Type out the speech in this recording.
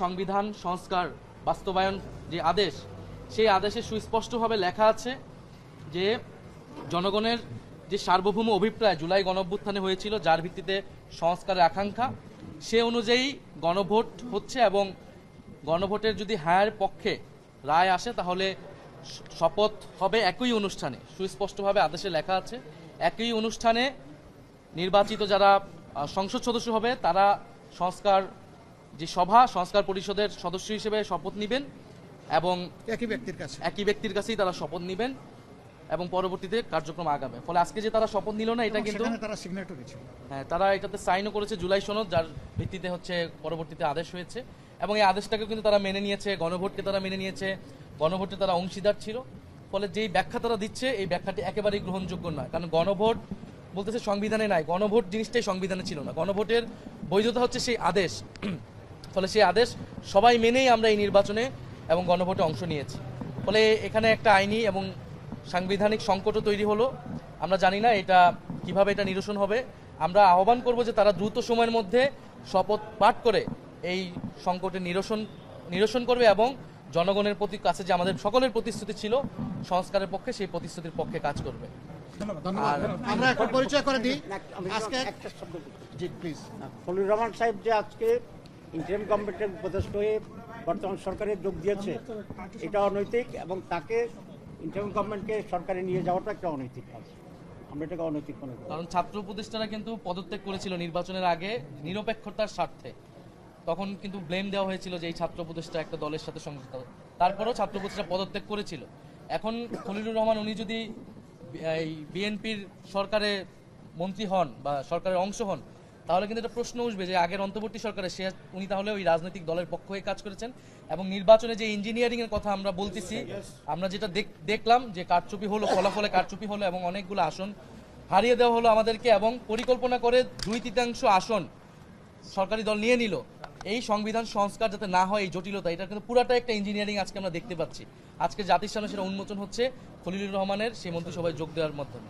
সংবিধান সংস্কার বাস্তবায়ন যে আদেশ, সেই আদেশে সুস্পষ্টভাবে লেখা আছে যে জনগণের যে সার্বভৌম অভিপ্রায় জুলাই গণঅভ্যুত্থানে হয়েছিল, যার ভিত্তিতে সংস্কারের আকাঙ্ক্ষা, সে অনুযায়ী গণভোট হচ্ছে এবং গণভোটের যদি হ্যাঁর পক্ষে রায় আসে তাহলে শপথ হবে একই অনুষ্ঠানে। সুস্পষ্টভাবে আদেশে লেখা আছে একই অনুষ্ঠানে নির্বাচিত যারা সংসদ সদস্য হবে তারা যে সংস্কার পরিষদের সদস্য হিসেবে শপথ নেবেন এবং একই ব্যক্তির কাছেই তারা শপথ নেবেন এবং পরবর্তীতে কার্যক্রম আগাবে। ফলে আজকে যে তারা শপথ নিল না, এটা কিন্তু তারা এটাতে সাইনও করেছে জুলাই সনদ, যার ভিত্তিতে হচ্ছে পরবর্তীতে আদেশ হয়েছে এবং এই আদেশটাকে কিন্তু তারা মেনে নিয়েছে, গণভোটকে তারা মেনে নিয়েছে, গণভোটে তারা অংশীদার ছিল। ফলে যেই ব্যাখ্যা তারা দিচ্ছে এই ব্যাখ্যাটি একেবারেই গ্রহণযোগ্য নয়, কারণ গণভোট বলতেছে সংবিধানে নাই, গণভোট জিনিসটাই সংবিধানে ছিল না। গণভোটের বৈধতা হচ্ছে সেই আদেশ। ফলে সেই আদেশ সবাই মেনেই আমরা এই নির্বাচনে এবং গণভোটে অংশ নিয়েছি। ফলে এখানে একটা আইনি এবং সাংবিধানিক সংকটও তৈরি হলো। আমরা জানি না এটা কিভাবে এটা নিরসন হবে। আমরা আহ্বান করব যে তারা দ্রুত সময়ের মধ্যে শপথ পাঠ করে এই সংকটের নিরসন করবে এবং জনগণের প্রতি কাছে যে আমাদের সকলের প্রতিশ্রুতি ছিল সংস্কারের পক্ষে, সেই প্রতিশ্রুতির পক্ষে কাজ করবে। আমরা এখন পরিচয় করে দিই। আজকে খলিলুর রহমান সাহেব যে আজকে ইন্টারিম গভর্নমেন্টের উপদেষ্টা হয়ে বর্তমান সরকারে যোগ দিয়েছে, এটা অনৈতিক এবং তাকে ইন্টারিম গভর্নমেন্টকে সরকারে নিয়ে যাওয়াটা একটা অনৈতিক কাজ। আমরা এটাকে অনৈতিক মনে করি। কারণ ছাত্র উপদেষ্টারা কিন্তু পদত্যাগ করেছিল নির্বাচনের আগে নিরপেক্ষতার স্বার্থে। তখন কিন্তু ব্লেম দেওয়া হয়েছিল যে এই ছাত্র উপদেষ্টা একটা দলের সাথে সংযুক্ত, তারপরেও ছাত্র উপদেষ্টা পদত্যাগ করেছিল। এখন খলিলুর রহমান উনি যদি এই বিএনপির সরকারে মন্ত্রী হন বা সরকারের অংশ হন, তাহলে কিন্তু একটা প্রশ্ন উঠবে যে আগের অন্তর্বর্তী সরকারে উনি তাহলে ওই রাজনৈতিক দলের পক্ষ হয়ে কাজ করেছেন এবং নির্বাচনে যে ইঞ্জিনিয়ারিং এর কথা আমরা বলতেছি, আমরা যেটা দেখলাম যে কারচুপি হলো, ফলাফলে কারচুপি হলো এবং অনেকগুলো আসন হারিয়ে দেওয়া হলো আমাদেরকে এবং পরিকল্পনা করে 2/3 আসন সরকারি দল নিয়ে নিল। এই সংবিধান সংস্কার যাতে না হয়, এই জটিলতা, এটা কিন্তু পুরাটা একটা ইঞ্জিনিয়ারিং আজকে আমরা দেখতে পাচ্ছি। আজকে জাতির সামনে সেটা উন্মোচন হচ্ছে খলিলুর রহমানের সেই মন্ত্রিসভায় যোগ দেওয়ার মাধ্যমে।